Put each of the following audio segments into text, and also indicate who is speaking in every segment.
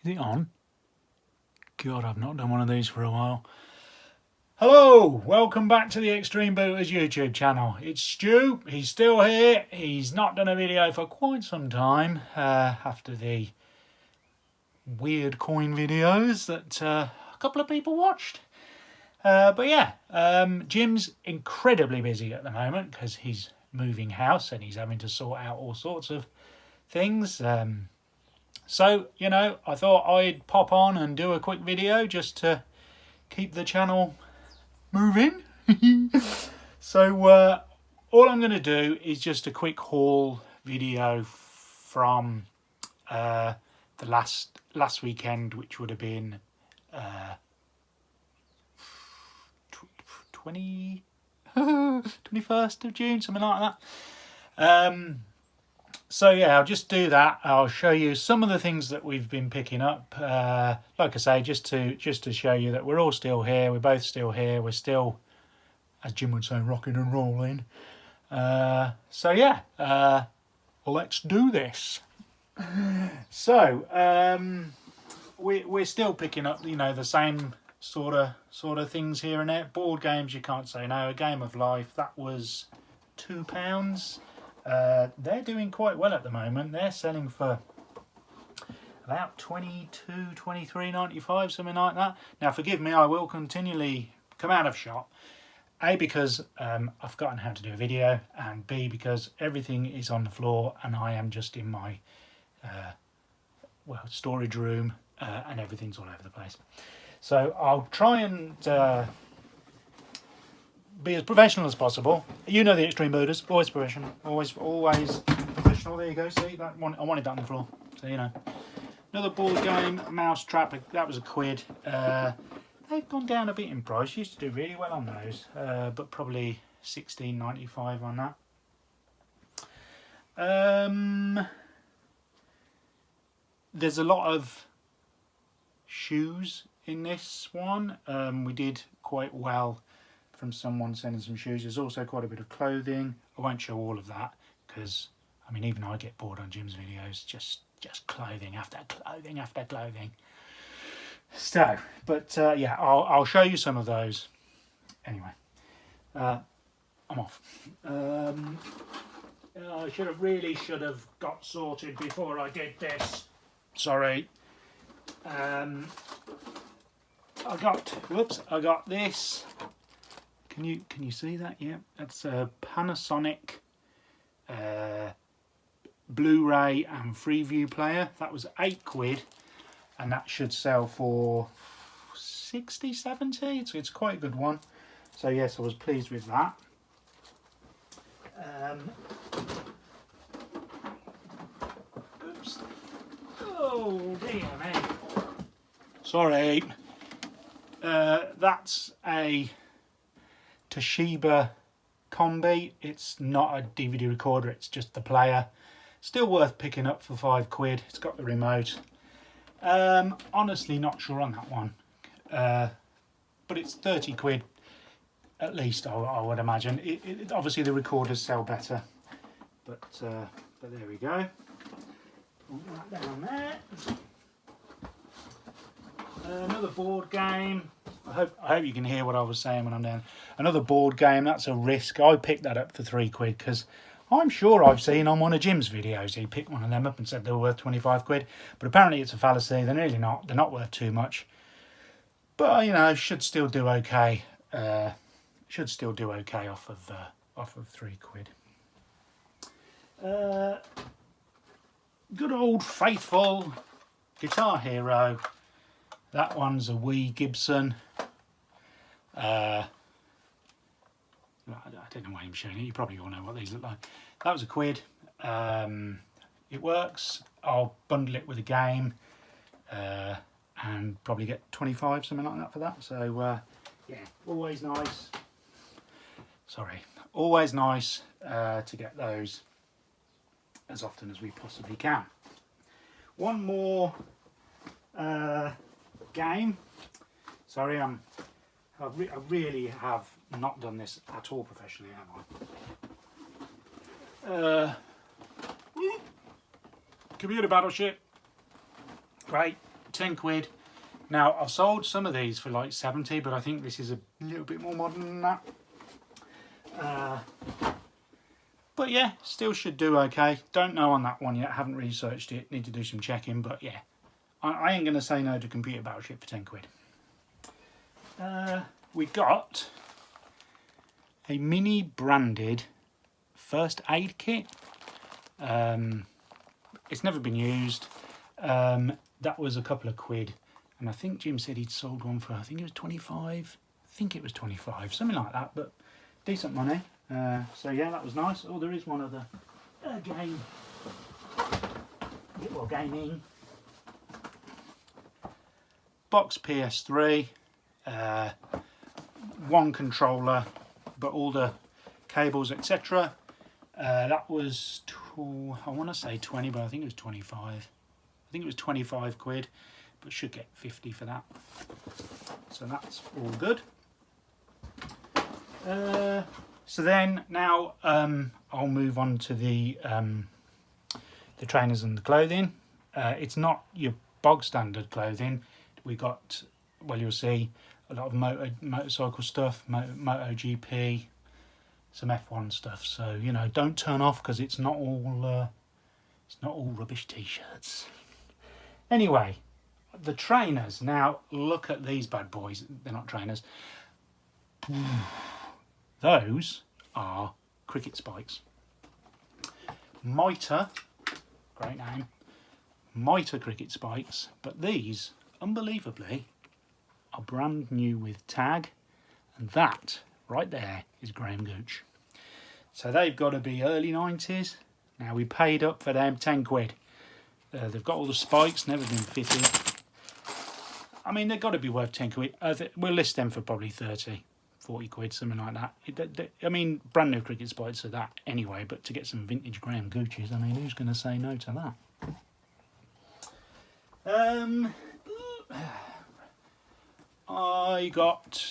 Speaker 1: Is it on? God, I've not done one of these for a while. Hello, welcome back to the Extreme Booters YouTube channel. It's Stu, he's still here. He's not done a video for quite some time after the weird coin videos that a couple of people watched. But yeah, Jim's incredibly busy at the moment because he's moving house and he's having to sort out all sorts of things. So, you know, I thought I'd pop on and do a quick video just to keep the channel moving. So, all I'm going to do is just a quick haul video from the last weekend, which would have been 21st of June, something like that. So yeah, I'll just do that. I'll show you some of the things that we've been picking up. Like I say, just to show you that we're all still here. We're both still here. We're still, as Jim would say, rocking and rolling. So yeah, let's do this. So we're still picking up, you know, the same sort of things here and there. Board games, you can't say no. A Game of Life, that was £2. They're doing quite well at the moment. They're selling for about £22-23.95, something like that. Now forgive me, I will continually come out of shop, A, because I've forgotten how to do a video, and B, because everything is on the floor and I am just in my storage room, and everything's all over the place. So I'll try and be as professional as possible. You know the Extreme Booters, always professional, always professional. There you go. See that one? I wanted that on the floor, so you know. Another board game, Mousetrap. That was £1. They've gone down a bit in price. Used to do really well on those, but probably £16.95 on that. There's a lot of shoes in this one. We did quite well from someone sending some shoes. There's also quite a bit of clothing. I won't show all of that because, I mean, even I get bored on Jim's videos. Just clothing after clothing after clothing. So, but yeah, I'll show you some of those. Anyway, I'm off. I should have got sorted before I did this. Sorry. I got this. Can you see that? Yeah, that's a Panasonic Blu-ray and Freeview player. That was £8, and that should sell for 60-70. It's quite a good one. So yes, I was pleased with that. Oops. Oh dear me. Sorry. That's a Toshiba Combi. It's not a DVD recorder, it's just the player. Still worth picking up for £5. It's got the remote. Honestly not sure on that one, but it's £30 at least, I would imagine. It obviously the recorders sell better, but there we go. Put that down there. Another board game. I hope you can hear what I was saying when I'm down. Another board game, that's a Risk. I picked that up for £3 because I'm sure I've seen on one of Jim's videos he picked one of them up and said they were worth £25, but apparently it's a fallacy. They're really not. They're not worth too much, but you know, should still do okay. Should still do okay off of £3. Good old faithful Guitar Hero. That one's a wee Gibson. I don't know why I'm showing it. You probably all know what these look like. That was £1. It works. I'll bundle it with a game and probably get 25, something like that for that. So yeah, always nice. Sorry, always nice to get those as often as we possibly can. One more game. Sorry, I really have not done this at all professionally, have I? Computer Battleship. Great. 10 quid. Now, I've sold some of these for like 70, but I think this is a little bit more modern than that. But yeah, still should do okay. Don't know on that one yet, haven't researched it, need to do some checking, but yeah. I ain't going to say no to Computer Battleship for 10 quid. We got a mini branded first aid kit. It's never been used. That was a couple of quid. And I think Jim said he'd sold one for, I think it was 25. I think it was 25, something like that, but decent money. So yeah, that was nice. Oh, there is one other game. Well, gaming. Box PS3. One controller, but all the cables, etc. That was, I want to say 20, but I think it was 25. I think it was 25 quid, but should get 50 for that. So that's all good. So then now I'll move on to the trainers and the clothing. It's not your bog standard clothing. We got, well, you'll see a lot of motorcycle stuff, MotoGP, some F1 stuff. So you know, don't turn off because it's not all rubbish t-shirts. Anyway, the trainers. Now look at these bad boys. They're not trainers. Those are cricket spikes. Mitre, great name. Mitre cricket spikes, but these, unbelievably, are brand new with tag, and that right there is Graham Gooch. So they've got to be early 90s. Now we paid up for them 10 quid. They've got all the spikes, never been fitted. I mean, they've got to be worth 10 quid. We'll list them for probably 30, 40 quid, something like that. I mean, brand new cricket spikes are that anyway, but to get some vintage Graham Gooches, I mean, who's going to say no to that? I got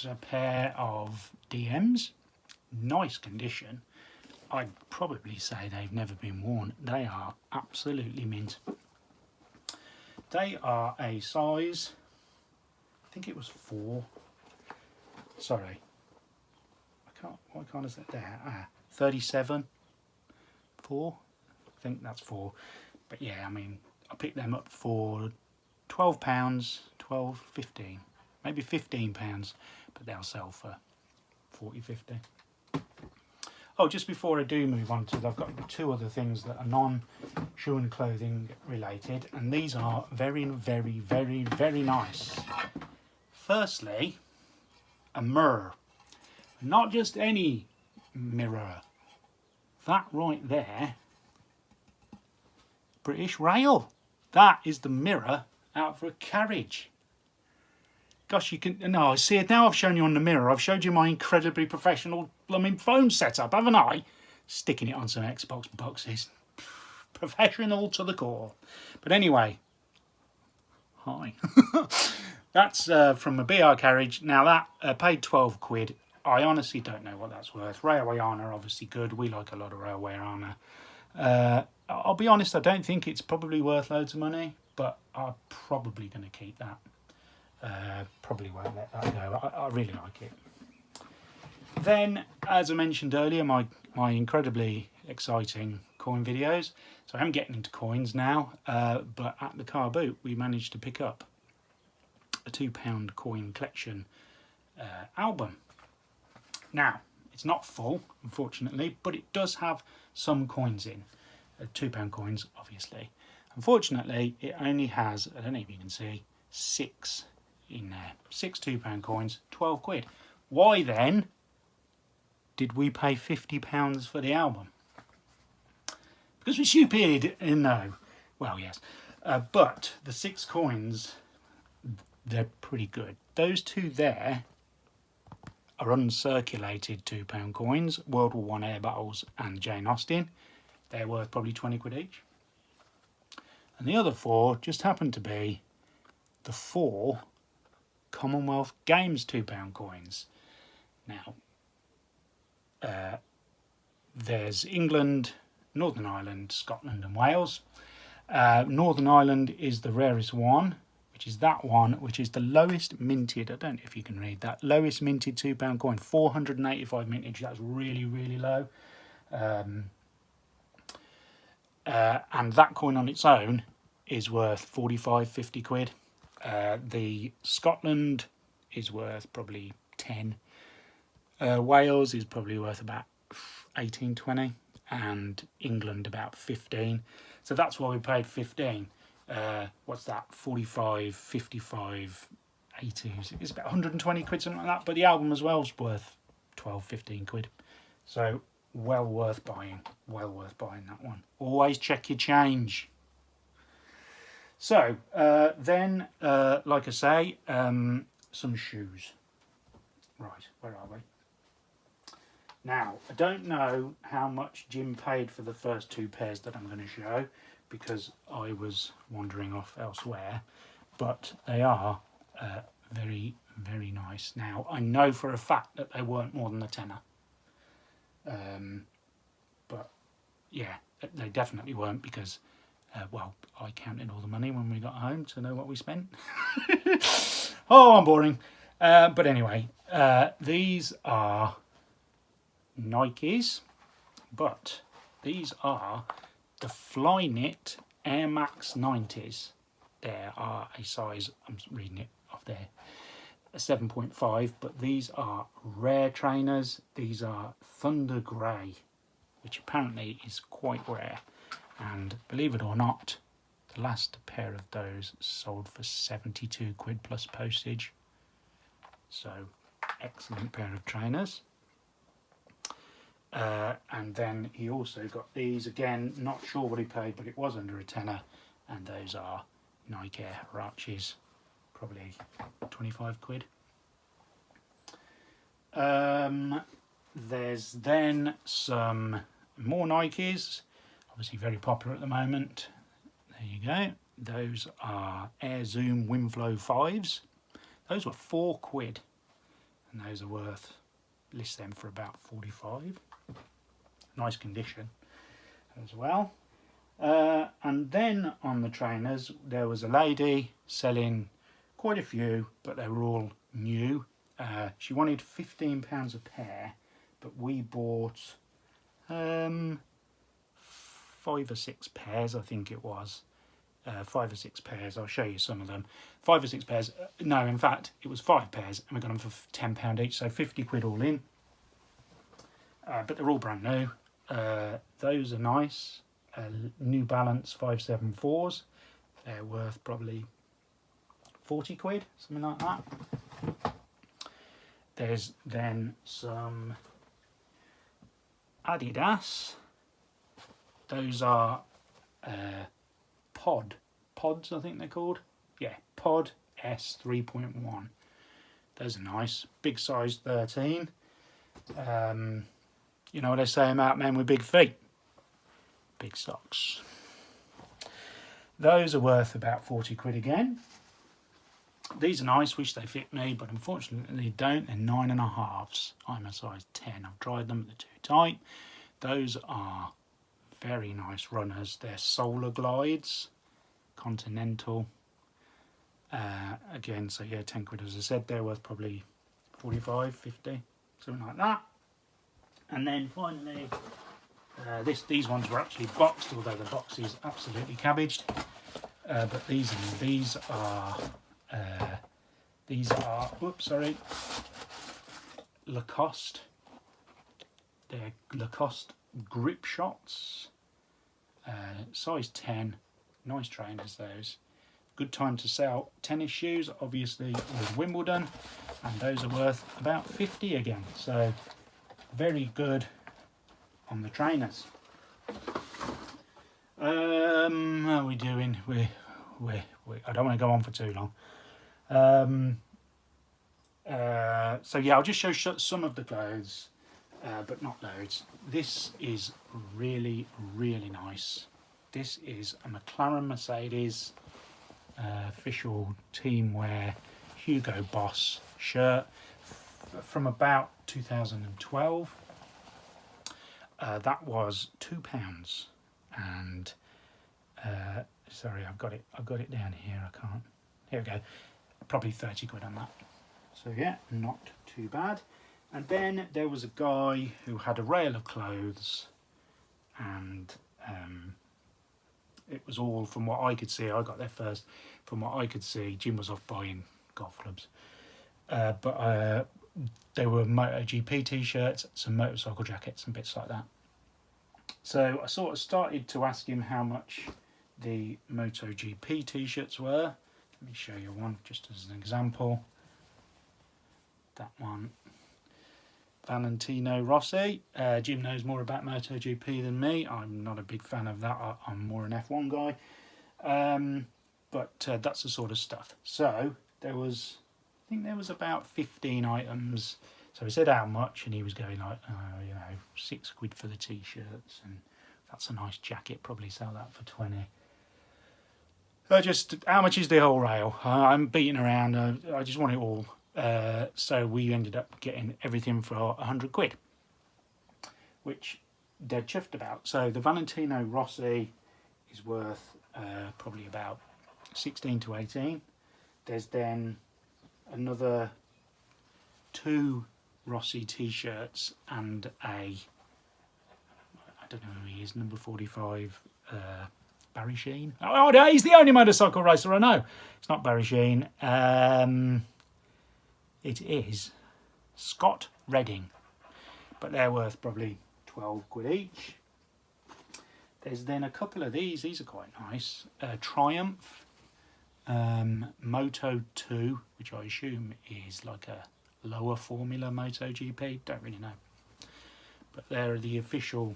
Speaker 1: a pair of DMs, nice condition. I'd probably say they've never been worn. They are absolutely mint. They are a size, I think it was 4. Sorry, why can't I say there? 37, 4. I think that's 4. But yeah, I mean, I picked them up for £12, 12, 15, maybe £15, but they'll sell for 40, 50. Oh, just before I do move on to, I've got 2 other things that are non-shoe and clothing related, and these are very, very, very, very nice. Firstly, a mirror. Not just any mirror. That right there, British Rail. That is the mirror out for a carriage. Gosh, you can, no, see it now. I've shown you on the mirror. I've showed you my incredibly professional blooming phone setup, haven't I? Sticking it on some Xbox boxes. Professional to the core. But anyway, hi. That's from a BR carriage. Now that paid 12 quid. I honestly don't know what that's worth. Railway Armour, obviously good. We like a lot of Railway Armour. I'll be honest, I don't think it's probably worth loads of money, but I'm probably going to keep that. Probably won't let that go. I really like it. Then, as I mentioned earlier, my incredibly exciting coin videos. So I'm getting into coins now, but at the car boot we managed to pick up a £2 coin collection album. Now, it's not full, unfortunately, but it does have some coins in. £2 coins, obviously. Unfortunately, it only has, I don't know if you can see, 6 in there. 6 £2 coins, 12 quid. Why then did we pay £50 for the album? Because we're stupid? No. Well, yes. But the 6 coins, they're pretty good. Those 2 there are uncirculated £2 coins, World War I air battles and Jane Austen. They're worth probably 20 quid each. And the other 4 just happen to be the 4 Commonwealth Games £2 coins. Now, there's England, Northern Ireland, Scotland and Wales. Northern Ireland is the rarest one. which is that one, which is the lowest minted. I don't know if you can read that. Lowest minted £2 coin, 485 mintage. That's really, really low. And that coin on its own is worth 45, 50 quid. The Scotland is worth probably 10. Wales is probably worth about 18, 20, and England about 15. So that's why we paid 15. What's that? 45, 55, 80. It's about 120 quid, something like that. But the album as well is worth 12, 15 quid. So well worth buying. Well worth buying that one. Always check your change. So then, like I say, some shoes. Right, where are we? Now, I don't know how much Jim paid for the first two pairs that I'm going to show, because I was wandering off elsewhere, but they are very, very nice. Now, I know for a fact that they weren't more than a tenner. But yeah, they definitely weren't, because well, I counted all the money when we got home to know what we spent. Oh, I'm boring. But anyway, these are Nikes, but these are the Flyknit Air Max 90s. There are a size, I'm reading it off there, a 7.5, but these are rare trainers. These are Thunder Grey, which apparently is quite rare. And believe it or not, the last pair of those sold for 72 quid plus postage. So, excellent pair of trainers. And then he also got these, again, not sure what he paid, but it was under a tenner. And those are Nike Air Huaraches, probably 25 quid. There's then some more Nikes, obviously very popular at the moment. There you go. Those are Air Zoom Windflow 5s. Those were 4 quid, and those are worth, list them for about 45. Nice condition as well. And then on the trainers, there was a lady selling quite a few, but they were all new. She wanted £15 a pair, but we bought 5 or 6 pairs, I think it was. 5 or 6 pairs, I'll show you some of them. 5 or 6 pairs, no, in fact, it was 5 pairs, and we got them for £10 each, so 50 quid all in. But they're all brand new. Those are nice. New Balance 574s. They're worth probably 40 quid, something like that. There's then some Adidas. Those are pods, I think they're called. Yeah, Pod S 3.1. Those are nice. Big size 13. You know what they say about men with big feet? Big socks. Those are worth about 40 quid again. These are nice, wish they fit me, but unfortunately they don't. They're 9.5s. I'm a size 10. I've tried them, they're too tight. Those are very nice runners. They're Solar Glides, Continental. Again, so yeah, 10 quid as I said. They're worth probably 45, 50, something like that. And then finally, these ones were actually boxed, although the box is absolutely cabbaged. But these are oops, sorry, Lacoste. They're Lacoste grip shots, size 10. Nice trainers, those. Good time to sell tennis shoes, obviously, with Wimbledon, and those are worth about 50 again. So very good on the trainers. How are we doing? I don't want to go on for too long. So yeah, I'll just show some of the clothes, but not loads. This is really, really nice. This is a McLaren Mercedes official team wear Hugo Boss shirt from about 2012. That was £2, and sorry, I've got it down here. I can't. Here we go. Probably 30 quid on that. So yeah, not too bad. And then there was a guy who had a rail of clothes, and it was all, from what I could see, I got there first, from what I could see, Jim was off buying golf clubs. But there were MotoGP t-shirts, some motorcycle jackets and bits like that. So I sort of started to ask him how much the MotoGP t-shirts were. Let me show you one just as an example. That one, Valentino Rossi. Jim knows more about MotoGP than me. I'm not a big fan of that. I'm more an F1 guy. But that's the sort of stuff. So there was, I think there was about 15 items. So he said how much, and he was going like, you know, 6 quid for the t-shirts, and that's a nice jacket, probably sell that for 20. So just, how much is the whole rail? I'm beating around, I just want it all. So we ended up getting everything for 100 quid, which they're chuffed about. So the Valentino Rossi is worth probably about 16 to 18. There's then another 2 Rossi t-shirts and I don't know who he is, number 45, Barry Sheen. Oh, he's the only motorcycle racer I know. It's not Barry Sheen. It is Scott Redding, but they're worth probably 12 quid each. There's then a couple of these are quite nice. Triumph, Moto 2, which I assume is like a lower formula MotoGP, don't really know. But they're the official.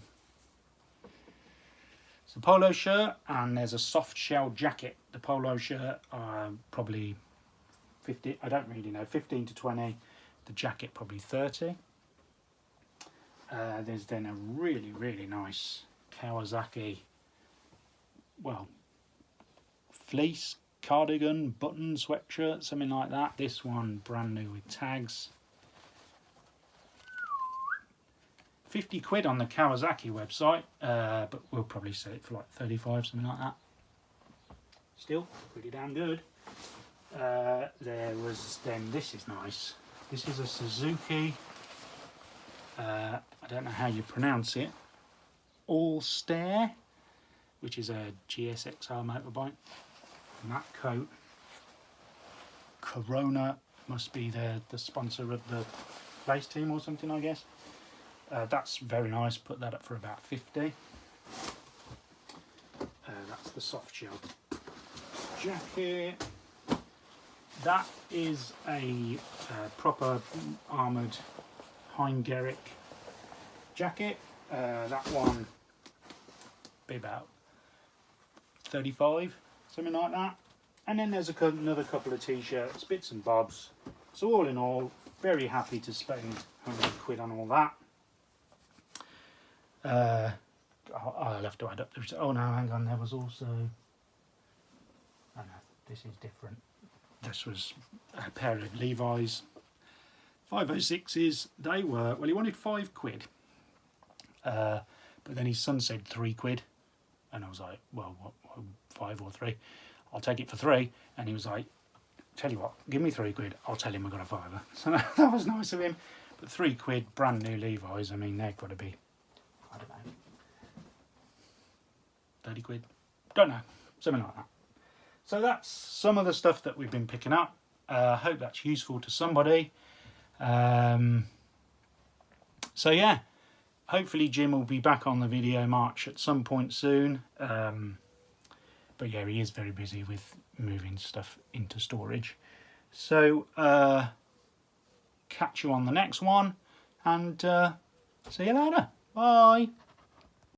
Speaker 1: It's a polo shirt, and there's a soft shell jacket. The polo shirt probably 50, I don't really know, 15 to 20. The jacket probably 30. There's then a really, really nice Kawasaki, well, fleece, cardigan, button, sweatshirt, something like that. This one brand new with tags. 50 quid on the Kawasaki website, but we'll probably sell it for like 35, something like that. Still pretty damn good. There was then, this is nice. This is a Suzuki, I don't know how you pronounce it, All-Stare, which is a GSXR motorbike. And that coat, Corona, must be the sponsor of the race team or something, I guess. That's very nice, put that up for about 50. That's the soft shell jacket. That is a proper armoured Heingerich jacket. That one be about 35, something like that. And then there's another couple of t-shirts, bits and bobs. So all in all, very happy to spend 100 quid on all that. I'll have to add up. Oh no, hang on, there was also, oh no, this is different. This was a pair of Levi's 506s. They were, well, he wanted 5 quid, but then his son said 3 quid, and I was like, well, what, 5 or 3? I'll take it for 3. And he was like, tell you what, give me 3 quid, I'll tell him I got a fiver. So that was nice of him. But 3 quid, brand new Levi's, I mean, they've got to be, I don't know, 30 quid, don't know, something like that. So that's some of the stuff that we've been picking up. I hope that's useful to somebody. So yeah, hopefully Jim will be back on the video march at some point soon. But yeah, he is very busy with moving stuff into storage. So catch you on the next one, and see you later. Bye.